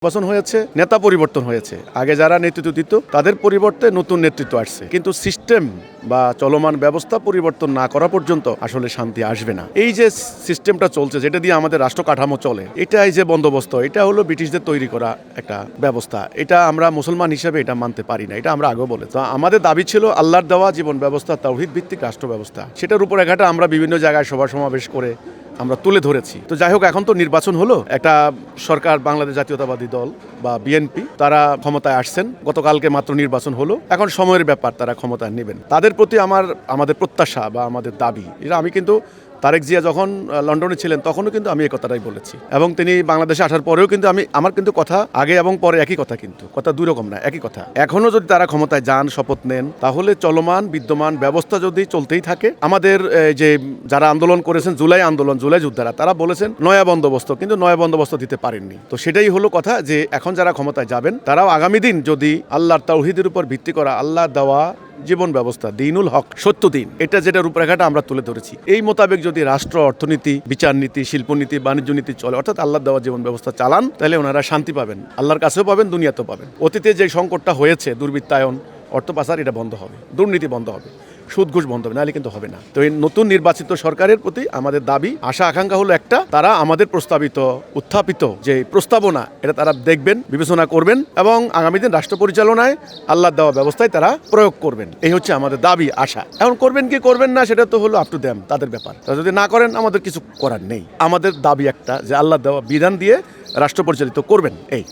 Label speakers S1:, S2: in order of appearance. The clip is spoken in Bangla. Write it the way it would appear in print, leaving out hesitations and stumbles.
S1: নির্বাচন হয়েছে, নেতা পরিবর্তন হয়েছে। আগে যারা নেতৃত্ব দিত তাদের পরিবর্তে নতুন নেতৃত্ব আসছে, কিন্তু সিস্টেম বা চলমান ব্যবস্থা পরিবর্তন না করা পর্যন্ত আসলে শান্তি আসবে না। এই যে সিস্টেমটা চলছে, যেটা দিয়ে আমাদের রাষ্ট্র কাঠামো চলে, এটাই যে বন্দোবস্ত, এটা হলো ব্রিটিশদের তৈরি করা একটা ব্যবস্থা। এটা আমরা মুসলমান হিসেবে এটা মানতে পারি না, এটা আমরা আগেও বলেছি। আমাদের দাবি ছিল আল্লাহর দেওয়া জীবন ব্যবস্থা, তাওহীদ ভিত্তিক রাষ্ট্র ব্যবস্থা। সেটার উপর একটা আমরা বিভিন্ন জায়গায় সভা সমাবেশ করে আমরা তুলে ধরেছি। তো যাই হোক, এখন তো নির্বাচন হলো, একটা সরকার বাংলাদেশ জাতীয়তাবাদী দল বা বিএনপি তারা ক্ষমতায় আসছেন, গতকালকে মাত্র নির্বাচন হলো। এখন সময়ের ব্যাপার, তারা ক্ষমতায় নেবেন। তাদের প্রতি আমাদের প্রত্যাশা বা আমাদের দাবি, এটা আমি কিন্তু তারেক জিয়া যখন লন্ডনে ছিলেন তখনও কিন্তু আমি এই কথাটাই বলেছি, এবং তিনি বাংলাদেশে আসার পরেও কিন্তু আমার কিন্তু কথা আগে এবং পরে একই কথা, কিন্তু কথা দুই রকম না, একই কথা। এখনো যদি তারা ক্ষমতায় যান, শপথ নেন, তাহলে চলমান বিদ্যমান ব্যবস্থা যদি চলতেই থাকে, আমাদের যে যারা আন্দোলন করেছেন, জুলাই আন্দোলন, জুলাই যোদ্ধারা, তারা বলেছেন নয়া বন্দোবস্ত, কিন্তু নয়া বন্দোবস্ত দিতে পারেননি। তো সেটাই হলো কথা, যে এখন যারা ক্ষমতায় যাবেন তারাও আগামী দিন যদি আল্লাহর তাওহীদের উপর ভিত্তি করা আল্লাহ দেওয়া জীবন ব্যবস্থা, দিনুল হক, সত্য দিন, এটা যেটা রূপরেখাটা আমরা তুলে ধরেছি, এই মোতাবেক যদি রাষ্ট্র, অর্থনীতি, বিচার নীতি, শিল্পনীতি, বাণিজ্য নীতি চলে, অর্থাৎ আল্লাহ দেওয়া জীবন ব্যবস্থা চালান, তাহলে ওনারা শান্তি পাবেন, আল্লাহর কাছেও পাবেন, দুনিয়াতেও পাবেন। অতীতে যে সংকটটা হয়েছে, দুর্বৃত্তায়ন, অর্থ পাচার, এটা বন্ধ হবে, দুর্নীতি বন্ধ হবে, সুদ ঘুষ বন্ধ হবে, নাহলে কিন্তু হবে না। তো এই নতুন নির্বাচিত সরকারের প্রতি আমাদের দাবি, আশা আকাঙ্ক্ষা হলো একটা, তারা আমাদের প্রস্তাবিত, উত্থাপিত যে প্রস্তাবনা, এটা তারা দেখবেন, বিবেচনা করবেন, এবং আগামী দিন রাষ্ট্র পরিচালনায় আল্লাহ দেওয়া ব্যবস্থায় তারা প্রয়োগ করবেন। এই হচ্ছে আমাদের দাবি, আশা। এখন করবেন কি করবেন না, সেটা তো হলো আপ টু দেম, তাদের ব্যাপার। তারা যদি না করেন, আমাদের কিছু করার নেই। আমাদের দাবি একটা, যে আল্লাহ দেওয়া বিধান দিয়ে রাষ্ট্র পরিচালিত করবেন। এই